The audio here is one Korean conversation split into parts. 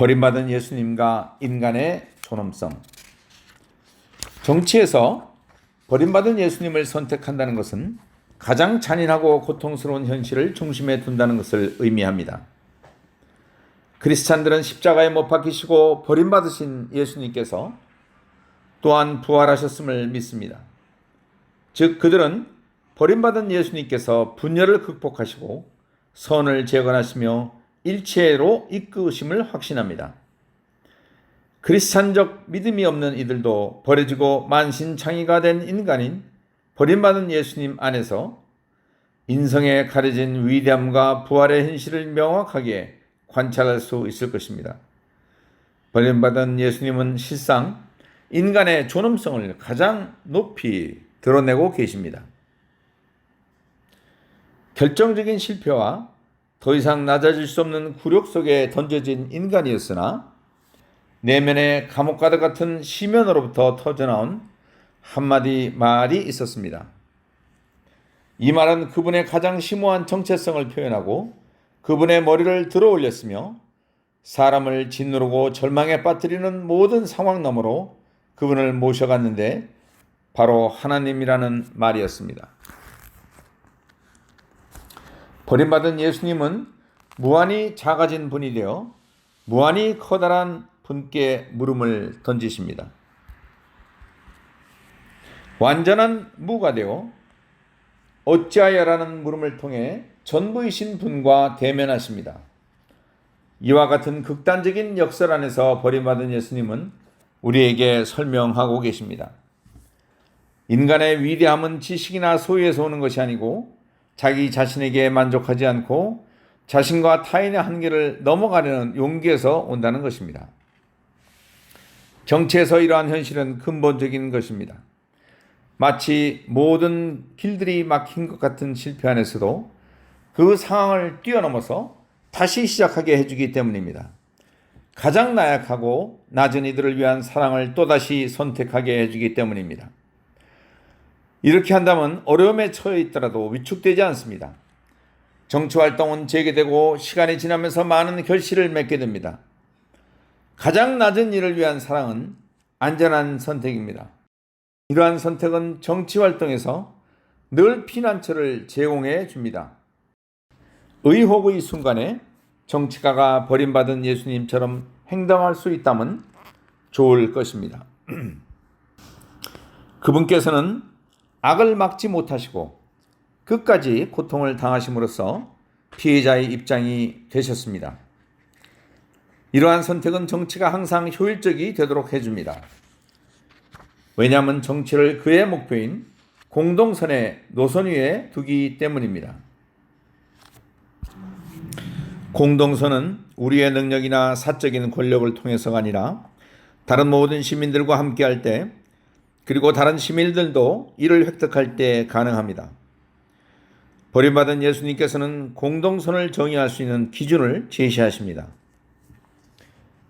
버림받은 예수님과 인간의 존엄성. 정치에서 버림받은 예수님을 선택한다는 것은 가장 잔인하고 고통스러운 현실을 중심에 둔다는 것을 의미합니다. 크리스찬들은 십자가에 못 박히시고 버림받으신 예수님께서 또한 부활하셨음을 믿습니다. 즉 그들은 버림받은 예수님께서 분열을 극복하시고 선을 재건하시며 일체로 이끄심을 확신합니다. 크리스찬적 믿음이 없는 이들도 버려지고 만신창이가 된 인간인 버림받은 예수님 안에서 인성에 가려진 위대함과 부활의 현실을 명확하게 관찰할 수 있을 것입니다. 버림받은 예수님은 실상 인간의 존엄성을 가장 높이 드러내고 계십니다. 결정적인 실패와 더 이상 낮아질 수 없는 굴욕 속에 던져진 인간이었으나 내면에 감옥가드 같은 시면으로부터 터져나온 한마디 말이 있었습니다. 이 말은 그분의 가장 심오한 정체성을 표현하고 그분의 머리를 들어 올렸으며 사람을 짓누르고 절망에 빠뜨리는 모든 상황 너머로 그분을 모셔갔는데 바로 하나님이라는 말이었습니다. 버림받은 예수님은 무한히 작아진 분이 되어 무한히 커다란 분께 물음을 던지십니다. 완전한 무가 되어 어찌하여라는 물음을 통해 전부이신 분과 대면하십니다. 이와 같은 극단적인 역설 안에서 버림받은 예수님은 우리에게 설명하고 계십니다. 인간의 위대함은 지식이나 소유에서 오는 것이 아니고 자기 자신에게 만족하지 않고 자신과 타인의 한계를 넘어가려는 용기에서 온다는 것입니다. 정치에서 이러한 현실은 근본적인 것입니다. 마치 모든 길들이 막힌 것 같은 실패 안에서도 그 상황을 뛰어넘어서 다시 시작하게 해주기 때문입니다. 가장 나약하고 낮은 이들을 위한 사랑을 또다시 선택하게 해주기 때문입니다. 이렇게 한다면 어려움에 처해 있더라도 위축되지 않습니다. 정치활동은 재개되고 시간이 지나면서 많은 결실을 맺게 됩니다. 가장 낮은 일을 위한 사랑은 안전한 선택입니다. 이러한 선택은 정치활동에서 늘 피난처를 제공해 줍니다. 의혹의 순간에 정치가가 버림받은 예수님처럼 행동할 수 있다면 좋을 것입니다. 그분께서는 악을 막지 못하시고 끝까지 고통을 당하심으로써 피해자의 입장이 되셨습니다. 이러한 선택은 정치가 항상 효율적이 되도록 해줍니다. 왜냐하면 정치를 그의 목표인 공동선의 노선 위에 두기 때문입니다. 공동선은 우리의 능력이나 사적인 권력을 통해서가 아니라 다른 모든 시민들과 함께할 때 그리고 다른 시민들도 이를 획득할 때 가능합니다. 버림받은 예수님께서는 공동선을 정의할 수 있는 기준을 제시하십니다.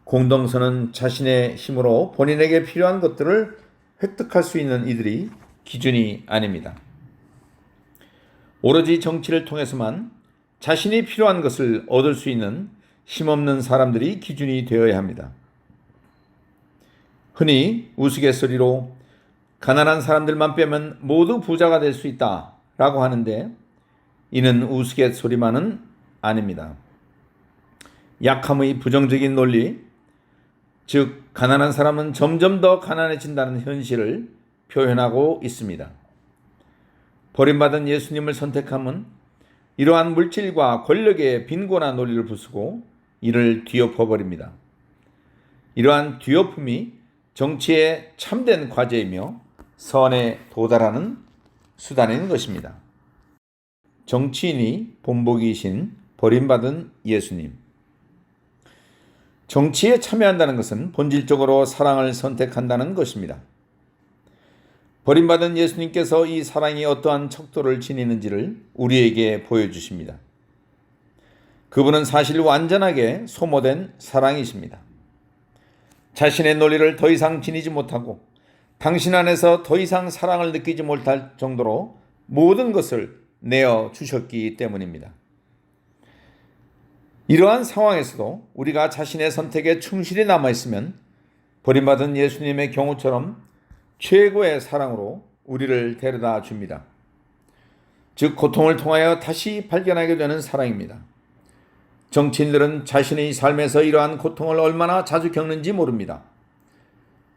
공동선은 자신의 힘으로 본인에게 필요한 것들을 획득할 수 있는 이들이 기준이 아닙니다. 오로지 정치를 통해서만 자신이 필요한 것을 얻을 수 있는 힘없는 사람들이 기준이 되어야 합니다. 흔히 우스갯소리로 가난한 사람들만 빼면 모두 부자가 될 수 있다라고 하는데 이는 우스갯소리만은 아닙니다. 약함의 부정적인 논리, 즉 가난한 사람은 점점 더 가난해진다는 현실을 표현하고 있습니다. 버림받은 예수님을 선택함은 이러한 물질과 권력의 빈곤한 논리를 부수고 이를 뒤엎어버립니다. 이러한 뒤엎음이 정치의 참된 과제이며 선에 도달하는 수단인 것입니다. 정치인이 본보기이신 버림받은 예수님. 정치에 참여한다는 것은 본질적으로 사랑을 선택한다는 것입니다. 버림받은 예수님께서 이 사랑이 어떠한 척도를 지니는지를 우리에게 보여주십니다. 그분은 사실 완전하게 소모된 사랑이십니다. 자신의 논리를 더 이상 지니지 못하고 당신 안에서 더 이상 사랑을 느끼지 못할 정도로 모든 것을 내어 주셨기 때문입니다. 이러한 상황에서도 우리가 자신의 선택에 충실히 남아있으면 버림받은 예수님의 경우처럼 최고의 사랑으로 우리를 데려다 줍니다. 즉 고통을 통하여 다시 발견하게 되는 사랑입니다. 정치인들은 자신의 삶에서 이러한 고통을 얼마나 자주 겪는지 모릅니다.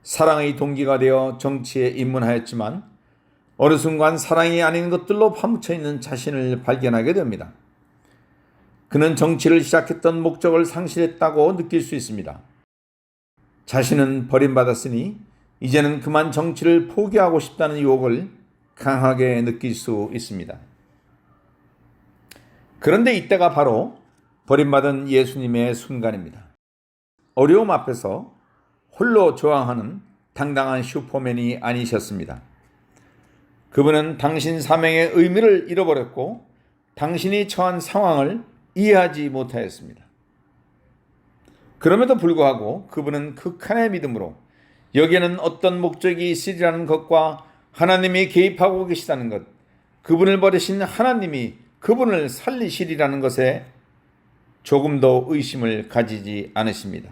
사랑의 동기가 되어 정치에 입문하였지만 어느 순간 사랑이 아닌 것들로 파묻혀 있는 자신을 발견하게 됩니다. 그는 정치를 시작했던 목적을 상실했다고 느낄 수 있습니다. 자신은 버림받았으니 이제는 그만 정치를 포기하고 싶다는 유혹을 강하게 느낄 수 있습니다. 그런데 이때가 바로 버림받은 예수님의 순간입니다. 어려움 앞에서 홀로 저항하는 당당한 슈퍼맨이 아니셨습니다. 그분은 당신 사명의 의미를 잃어버렸고 당신이 처한 상황을 이해하지 못하였습니다. 그럼에도 불구하고 그분은 극한의 믿음으로 여기에는 어떤 목적이 있으리라는 것과 하나님이 개입하고 계시다는 것, 그분을 버리신 하나님이 그분을 살리시리라는 것에 조금도 의심을 가지지 않으십니다.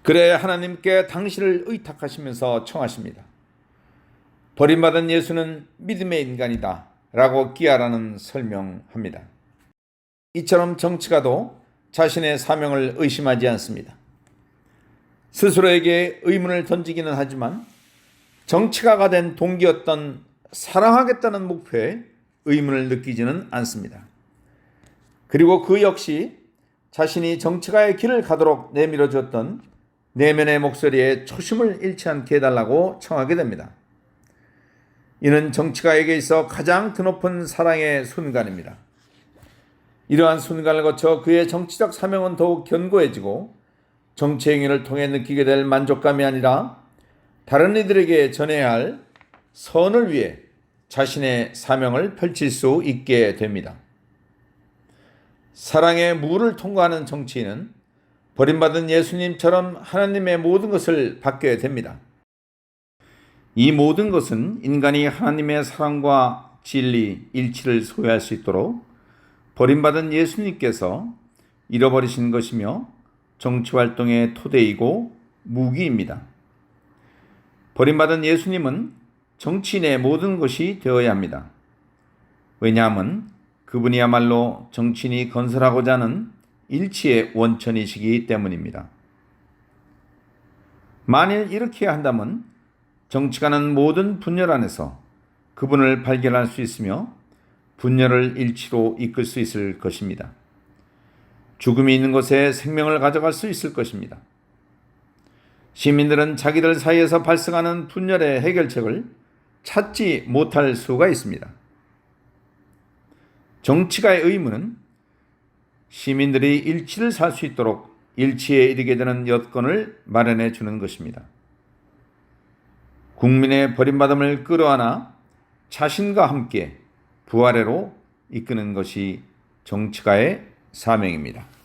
그래 하나님께 당신을 의탁하시면서 청하십니다. 버림받은 예수는 믿음의 인간이다 라고 끼아라는 설명합니다. 이처럼 정치가도 자신의 사명을 의심하지 않습니다. 스스로에게 의문을 던지기는 하지만 정치가가 된 동기였던 사랑하겠다는 목표에 의문을 느끼지는 않습니다. 그리고 그 역시 자신이 정치가의 길을 가도록 내밀어 주었던 내면의 목소리에 초심을 잃지 않게 해달라고 청하게 됩니다. 이는 정치가에게 있어 가장 드높은 사랑의 순간입니다. 이러한 순간을 거쳐 그의 정치적 사명은 더욱 견고해지고 정치 행위를 통해 느끼게 될 만족감이 아니라 다른 이들에게 전해야 할 선을 위해 자신의 사명을 펼칠 수 있게 됩니다. 사랑의 무를 통과하는 정치인은 버림받은 예수님처럼 하나님의 모든 것을 받게 됩니다. 이 모든 것은 인간이 하나님의 사랑과 진리, 일치를 소유할 수 있도록 버림받은 예수님께서 잃어버리신 것이며 정치활동의 토대이고 무기입니다. 버림받은 예수님은 정치인의 모든 것이 되어야 합니다. 왜냐하면 그분이야말로 정치인이 건설하고자 하는 일치의 원천이시기 때문입니다. 만일 이렇게 한다면 정치가는 모든 분열 안에서 그분을 발견할 수 있으며 분열을 일치로 이끌 수 있을 것입니다. 죽음이 있는 곳에 생명을 가져갈 수 있을 것입니다. 시민들은 자기들 사이에서 발생하는 분열의 해결책을 찾지 못할 수가 있습니다. 정치가의 의무는 시민들이 일치를 살 수 있도록 일치에 이르게 되는 여건을 마련해 주는 것입니다. 국민의 버림받음을 끌어안아 자신과 함께 부활해로 이끄는 것이 정치가의 사명입니다.